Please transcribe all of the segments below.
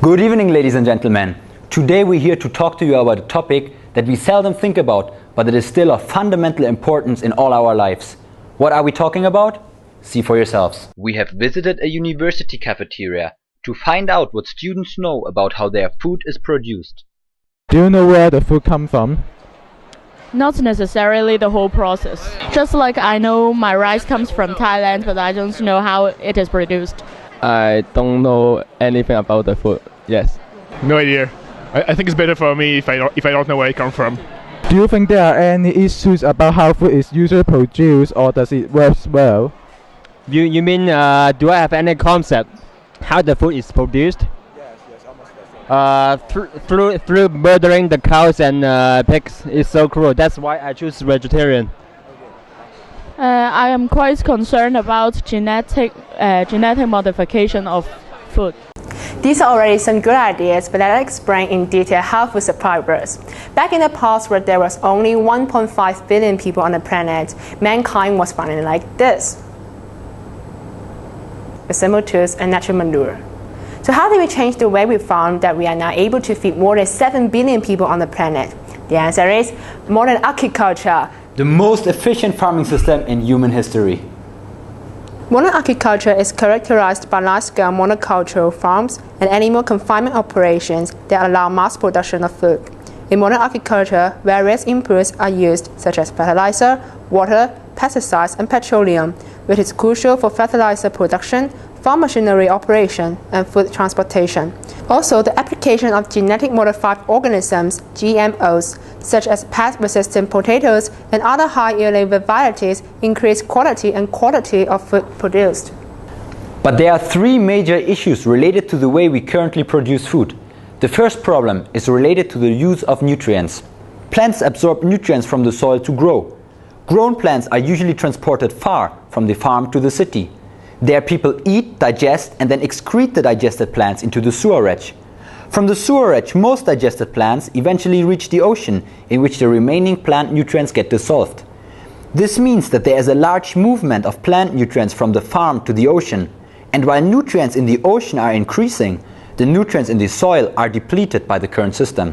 Good evening, ladies and gentlemen. Today we're here to talk to you about a topic that we seldom think about, but that is still of fundamental importance in all our lives. What are we talking about? See for yourselves. We have visited a university cafeteria to find out what students know about how their food is produced. Do you know where the food comes from? Not necessarily the whole process. Just like I know my rice comes from Thailand, but I don't know how it is produced. I don't know anything about the food. Yes. No idea. I think it's better for me if I don't know where it comes from. Do you think there are any issues about how food is usually produced, or does it work well? You mean do I have any concept how the food is produced? Yes, almost. Through murdering the cows and pigs is so cruel. That's why I choose vegetarian. I am quite concerned about genetic modification of food. These are already some good ideas, but let's explain in detail how food supply works. Back in the past, where there was only 1.5 billion people on the planet, mankind was farming like this: with simple tools and natural manure. So how did we change the way we farm that we are now able to feed more than 7 billion people on the planet? The answer is modern agriculture. The most efficient farming system in human history. Modern agriculture is characterized by large-scale monocultural farms and animal confinement operations that allow mass production of food. In modern agriculture, various inputs are used, such as fertilizer, water, pesticides, and petroleum, which is crucial for fertilizer production, farm machinery operation, and food transportation. Also, the application of genetic modified organisms, GMOs, such as pest-resistant potatoes and other high-yielding varieties, increase quality and quantity of food produced. But there are three major issues related to the way we currently produce food. The first problem is related to the use of nutrients. Plants absorb nutrients from the soil to grow. Grown plants are usually transported far from the farm to the city. There people eat, digest, and then excrete the digested plants into the sewerage. From the sewerage, most digested plants eventually reach the ocean, in which the remaining plant nutrients get dissolved. This means that there is a large movement of plant nutrients from the farm to the ocean, and while nutrients in the ocean are increasing, the nutrients in the soil are depleted by the current system.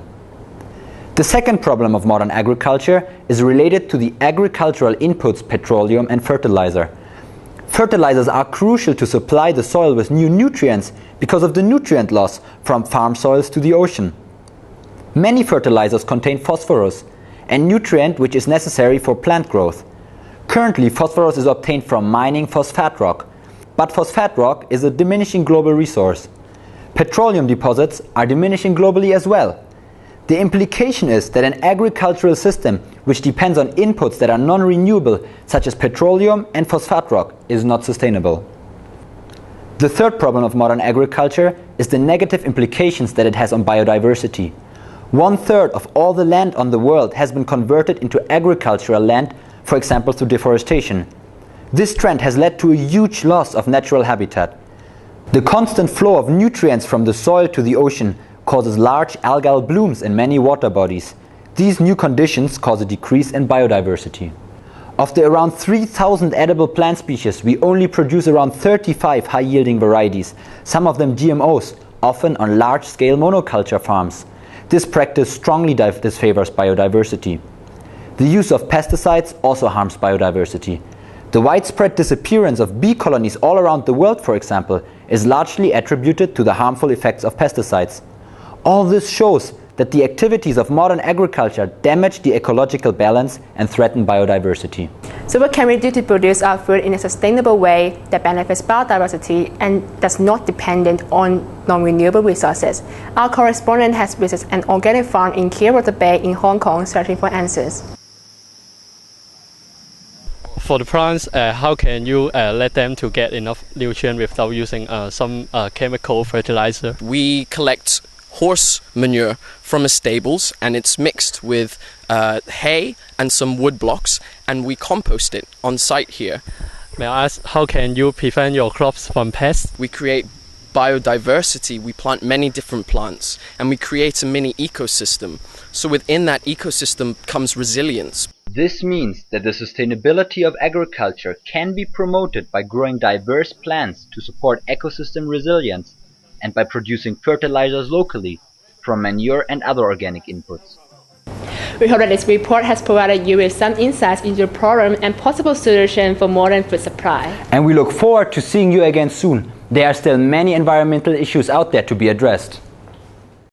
The second problem of modern agriculture is related to the agricultural inputs petroleum and fertilizer. Fertilizers are crucial to supply the soil with new nutrients because of the nutrient loss from farm soils to the ocean. Many fertilizers contain phosphorus, a nutrient which is necessary for plant growth. Currently, phosphorus is obtained from mining phosphate rock, but phosphate rock is a diminishing global resource. Petroleum deposits are diminishing globally as well. The implication is that an agricultural system which depends on inputs that are non-renewable, such as petroleum and phosphate rock, is not sustainable. The third problem of modern agriculture is the negative implications that it has on biodiversity. 1/3 of all the land on the world has been converted into agricultural land, for example through deforestation. This trend has led to a huge loss of natural habitat. The constant flow of nutrients from the soil to the ocean causes large algal blooms in many water bodies. These new conditions cause a decrease in biodiversity. Of the around 3,000 edible plant species, we only produce around 35 high-yielding varieties, some of them GMOs, often on large-scale monoculture farms. This practice strongly disfavors biodiversity. The use of pesticides also harms biodiversity. The widespread disappearance of bee colonies all around the world, for example, is largely attributed to the harmful effects of pesticides. All this shows that the activities of modern agriculture damage the ecological balance and threaten biodiversity. So what can we do to produce our food in a sustainable way that benefits biodiversity and does not dependent on non-renewable resources? Our correspondent has visited an organic farm in Clearwater Bay in Hong Kong searching for answers. For the plants, how can you let them to get enough nutrient without using some chemical fertilizer? We collect horse manure from the stables, and it's mixed with hay and some wood blocks, and we compost it on site here. May I ask, how can you prevent your crops from pests? We create biodiversity. We plant many different plants, and we create a mini ecosystem. So within that ecosystem comes resilience. This means that the sustainability of agriculture can be promoted by growing diverse plants to support ecosystem resilience and by producing fertilizers locally from manure and other organic inputs. We hope that this report has provided you with some insights into the problem and possible solutions for modern food supply. And we look forward to seeing you again soon. There are still many environmental issues out there to be addressed.